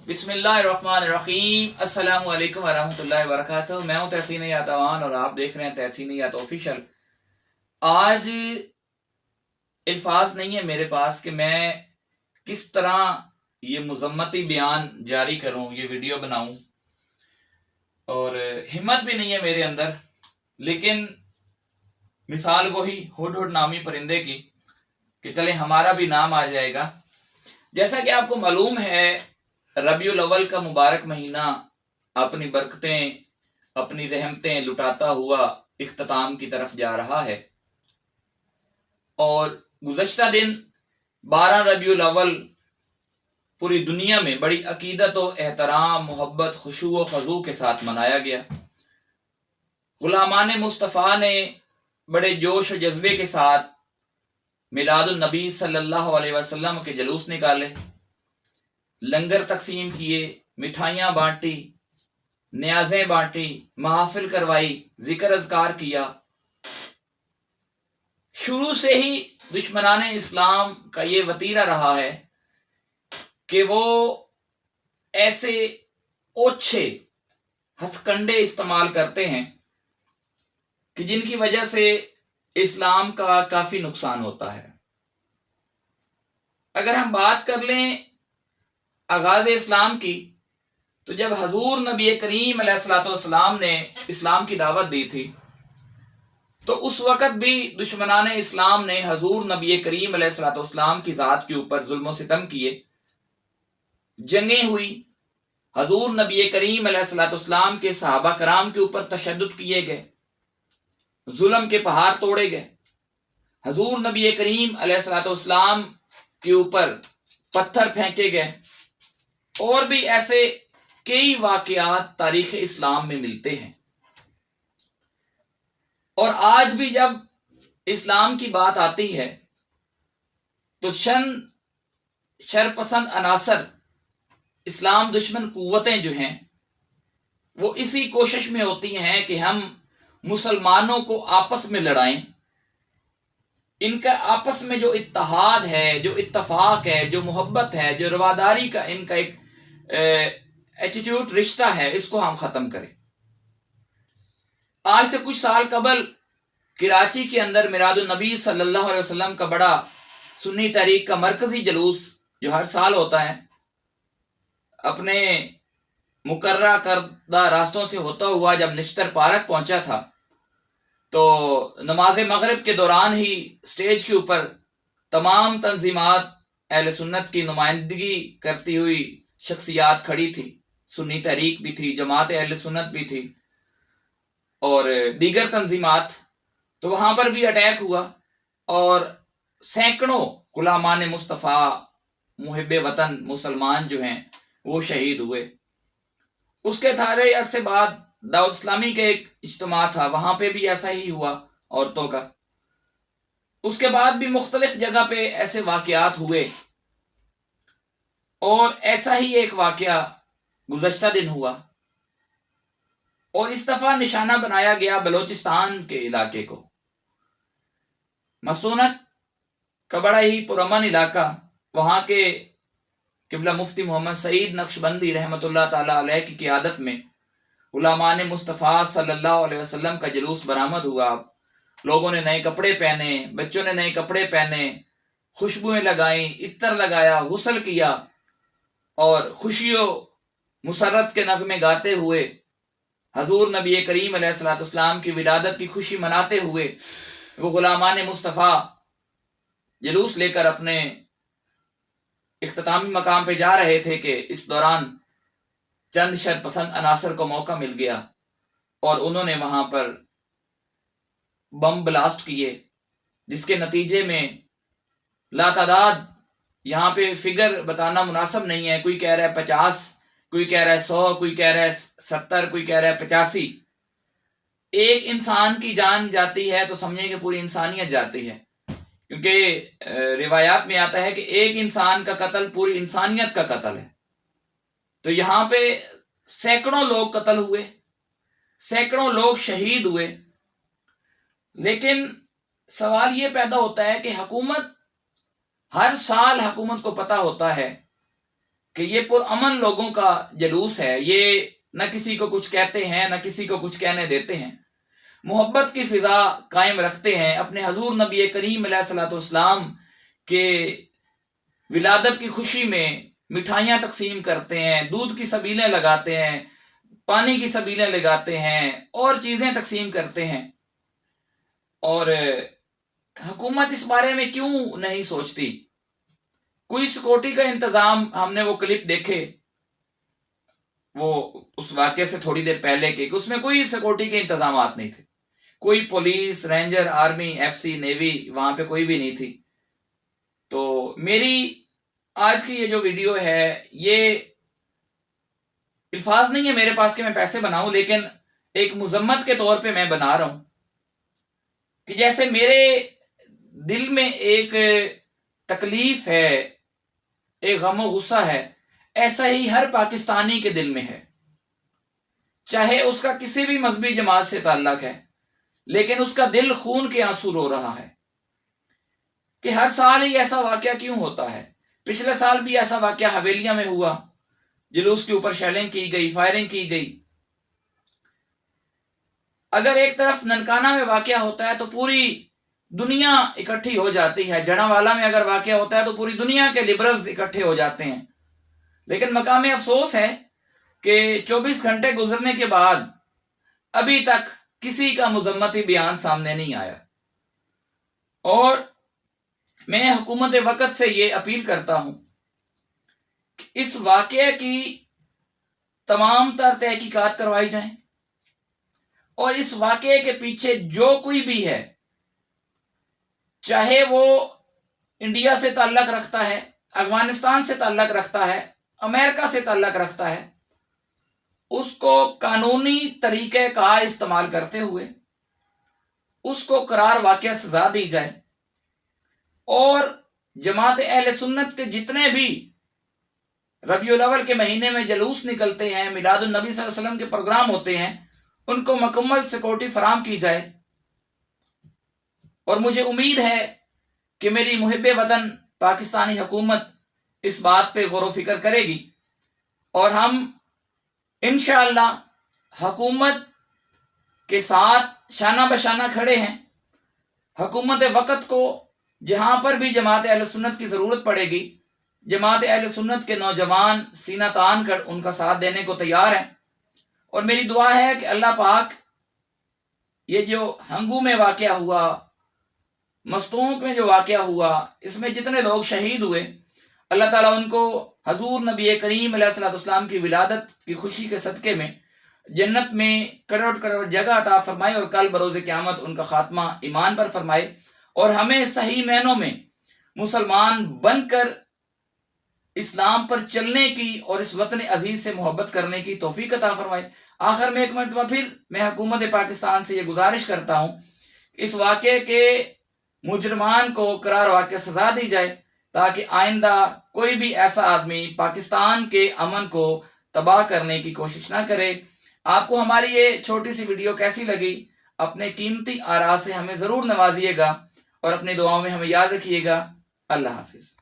बिस्मिल्लाहिर्रहमानिर्रहीम। अस्सलाम वालेकुम वरहमतुल्लाहि वबरकातुहू। मैं हूँ तहसीन यातवान और आप देख रहे हैं तहसीन यात ऑफिशियल। आज अल्फाज नहीं है मेरे पास कि मैं किस तरह ये मुज़म्मती बयान जारी करूँ, ये वीडियो बनाऊँ, और हिम्मत भी नहीं है मेरे अंदर। लेकिन मिसाल वही हुड नामी परिंदे की कि चले हमारा भी नाम आ जाएगा। जैसा कि आपको मालूम है, रबीउल अव्वल का मुबारक महीना अपनी बरकतें, अपनी रहमतें लुटाता हुआ इख्तिताम की तरफ जा रहा है। और गुज़श्ता दिन 12 रबीउल अव्वल पूरी दुनिया में बड़ी अकीदत व एहतराम, मोहब्बत, खुशू व खजू के साथ मनाया गया। गुलामान मुस्तफ़ा ने बड़े जोश व जज्बे के साथ मिलादुन नबी सल्लल्लाहु अलैहि वसल्लम के जलूस निकाले, लंगर तकसीम किए, मिठाइयाँ बांटी, न्याज़ें बांटी, महफिल करवाई, जिक्र अज़कार किया। शुरू से ही दुश्मनाने इस्लाम का ये वतीरा रहा है कि वो ऐसे ओछे हथकंडे इस्तेमाल करते हैं कि जिनकी वजह से इस्लाम का काफी नुकसान होता है। अगर हम बात कर लें आगाज इस्लाम की, तो जब हजूर नबी करीम अलैहिस्सलाम ने इस्लाम की दावत दी थी, तो उस वक़्त भी दुश्मनान इस्लाम ने हजूर नबी करीम अलैहिस्सलाम की ज़ात के ऊपर जुल्म सितम किए, जंगें हुई, हजूर नबी करीम अलैहिस्सलाम के सहाबा कराम के ऊपर तशद्दुद किए गए, जुल्म के पहाड़ तोड़े गए, हजूर नबी करीम अलैहिस्सलाम के ऊपर पत्थर फेंके गए, और भी ऐसे कई वाक़यात तारीख़ इस्लाम में मिलते हैं। और आज भी जब इस्लाम की बात आती है तो शरपसंद अनासर, इस्लाम दुश्मन कुव्वतें जो हैं, वो इसी कोशिश में होती हैं कि हम मुसलमानों को आपस में लड़ाएं। इनका आपस में जो इत्तेहाद है, जो इत्तफाक है, जो मोहब्बत है, जो रवादारी का इनका एक एटीट्यूड, रिश्ता है, इसको हम ख़त्म करें। आज से कुछ साल कबल कराची के अंदर मिलादुन नबी सल्लल्लाहु अलैहि वसल्लम का बड़ा सुन्नी तहरीक का मरकजी जलूस जो हर साल होता है, अपने मुकर्रा करदा रास्तों से होता हुआ जब निश्तर पार्क पहुंचा था, तो नमाज मगरिब के दौरान ही स्टेज के ऊपर तमाम तंजीमात अहले सुन्नत की नुमाइंदगी करती हुई शख्सियात खड़ी थी। सुन्नी तहरीक भी थी, जमात अहले सुन्नत भी थी और दीगर तंजीमात। तो वहां पर भी अटैक हुआ और सैकड़ों गुलामान मुस्तफ़ा, मुहिब्बे वतन मुसलमान जो हैं वो शहीद हुए। उसके थोड़े अरसे बाद दाऊद इस्लामी का एक इज्तिमा था, वहां पे भी ऐसा ही हुआ औरतों का। उसके बाद भी मुख्तलिफ जगह पे ऐसे वाकयात हुए, और ऐसा ही एक वाकया गुज़श्ता दिन हुआ, और इस दफा निशाना बनाया गया बलोचिस्तान के इलाके को। मसूनत का बड़ा ही पुरअमन इलाका, वहां के किबला मुफ्ती मोहम्मद सईद नक्शबंदी रहमतुल्लाह ताला अलैह की क़ियादत में गुलामान मुस्तफ़ा सल्लल्लाहु अलैहि वसल्लम का जुलूस बरामद हुआ। लोगों ने नए कपड़े पहने, बच्चों ने नए कपड़े पहने, खुशबुएं लगाई, इत्तर लगाया, गुस्ल किया, और खुशियों मुसर्रत के नगमे गाते हुए हजूर नबी करीम अलैहिस्सलाम की विलादत की खुशी मनाते हुए वो गुलामान मुस्तफ़ा जुलूस लेकर अपने इख्तितामी मकाम पे जा रहे थे कि इस दौरान चंद शरपसंद अनासर को मौका मिल गया और उन्होंने वहां पर बम ब्लास्ट किए, जिसके नतीजे में लातादाद, यहाँ पे फिगर बताना मुनासिब नहीं है, कोई कह रहा है 50, कोई कह रहा है 100, कोई कह रहा है 70, कोई कह रहा है 85। एक इंसान की जान जाती है तो समझें कि पूरी इंसानियत जाती है, क्योंकि रिवायात में आता है कि एक इंसान का कत्ल पूरी इंसानियत का कत्ल है। तो यहाँ पे सैकड़ों लोग कत्ल हुए, सैकड़ों लोग शहीद हुए। लेकिन सवाल ये पैदा होता है कि हुकूमत, हर साल हुकूमत को पता होता है کہ یہ پرامن لوگوں کا جلوس ہے، یہ نہ کسی کو کچھ کہتے ہیں نہ کسی کو کچھ کہنے دیتے ہیں، محبت کی فضا قائم رکھتے ہیں، اپنے حضور نبی کریم علیہ الصلوۃ والسلام کے ولادت کی خوشی میں مٹھائیاں تقسیم کرتے ہیں، دودھ کی سبیلیں لگاتے ہیں، پانی کی سبیلیں لگاتے ہیں اور چیزیں تقسیم کرتے ہیں۔ اور حکومت اس بارے میں کیوں نہیں سوچتی؟ کوئی سیکورٹی کا انتظام، ہم نے وہ کلپ دیکھے وہ اس واقعے سے تھوڑی دیر پہلے کے، کہ اس میں کوئی سیکورٹی کے انتظامات نہیں تھے، کوئی police, ranger, army, F C, navy وہاں پہ کوئی بھی نہیں تھی۔ تو میری آج کی یہ جو ویڈیو ہے، یہ الفاظ نہیں ہے میرے پاس کہ میں پیسے بناؤں، لیکن ایک مذمت کے طور پہ میں بنا رہا ہوں کہ جیسے میرے دل میں ایک تکلیف ہے، ایک غم و غصہ ہے، ایسا ہی ہر پاکستانی کے دل میں ہے، چاہے اس کا کسی بھی مذہبی جماعت سے تعلق ہے، لیکن اس کا دل خون کے آنسو رو رہا ہے کہ ہر سال ہی ایسا واقعہ کیوں ہوتا ہے۔ پچھلے سال بھی ایسا واقعہ حویلیہ میں ہوا، جلوس کے اوپر شیلنگ کی گئی، فائرنگ کی گئی۔ اگر ایک طرف ننکانہ میں واقعہ ہوتا ہے تو پوری دنیا اکٹھی ہو جاتی ہے، جڑاوالا میں اگر واقعہ ہوتا ہے تو پوری دنیا کے لبرلز اکٹھے ہو جاتے ہیں، لیکن مقام افسوس ہے کہ 24 گھنٹے گزرنے کے بعد ابھی تک کسی کا مذمتی بیان سامنے نہیں آیا۔ اور میں حکومت وقت سے یہ اپیل کرتا ہوں کہ اس واقعے کی تمام تر تحقیقات کروائی جائیں، اور اس واقعے کے پیچھے جو کوئی بھی ہے، چاہے وہ انڈیا سے تعلق رکھتا ہے، افغانستان سے تعلق رکھتا ہے، امریکہ سے تعلق رکھتا ہے، اس کو قانونی طریقہ کار استعمال کرتے ہوئے اس کو قرار واقعہ سزا دی جائے، اور جماعت اہل سنت کے جتنے بھی ربیع الاول کے مہینے میں جلوس نکلتے ہیں، میلاد النبی صلی اللہ علیہ وسلم کے پروگرام ہوتے ہیں، ان کو مکمل سیکورٹی فراہم کی جائے۔ اور مجھے امید ہے کہ میری محب وطن پاکستانی حکومت اس بات پہ غور و فکر کرے گی، اور ہم انشاءاللہ حکومت کے ساتھ شانہ بشانہ کھڑے ہیں۔ حکومت وقت کو جہاں پر بھی جماعت اہل سنت کی ضرورت پڑے گی، جماعت اہل سنت کے نوجوان سینہ تان کر ان کا ساتھ دینے کو تیار ہیں۔ اور میری دعا ہے کہ اللہ پاک یہ جو ہنگو میں واقعہ ہوا، مستونگ میں جو واقعہ ہوا، اس میں جتنے لوگ شہید ہوئے، اللہ تعالیٰ ان کو حضور نبی کریم علیہ الصلوۃ والسلام کی ولادت کی خوشی کے صدقے میں جنت میں کروڑ کروڑ جگہ عطا فرمائے، اور کل بروز قیامت ان کا خاتمہ ایمان پر فرمائے، اور ہمیں صحیح معنوں میں مسلمان بن کر اسلام پر چلنے کی اور اس وطن عزیز سے محبت کرنے کی توفیق عطا فرمائے۔ آخر میں ایک مرتبہ پھر میں حکومت پاکستان سے یہ گزارش کرتا ہوں کہ اس واقعے کے مجرمان کو قرار واقعہ سزا دی جائے، تاکہ آئندہ کوئی بھی ایسا آدمی پاکستان کے امن کو تباہ کرنے کی کوشش نہ کرے۔ آپ کو ہماری یہ چھوٹی سی ویڈیو کیسی لگی؟ اپنے قیمتی آراء سے ہمیں ضرور نوازیے گا، اور اپنی دعاؤں میں ہمیں یاد رکھیے گا۔ اللہ حافظ۔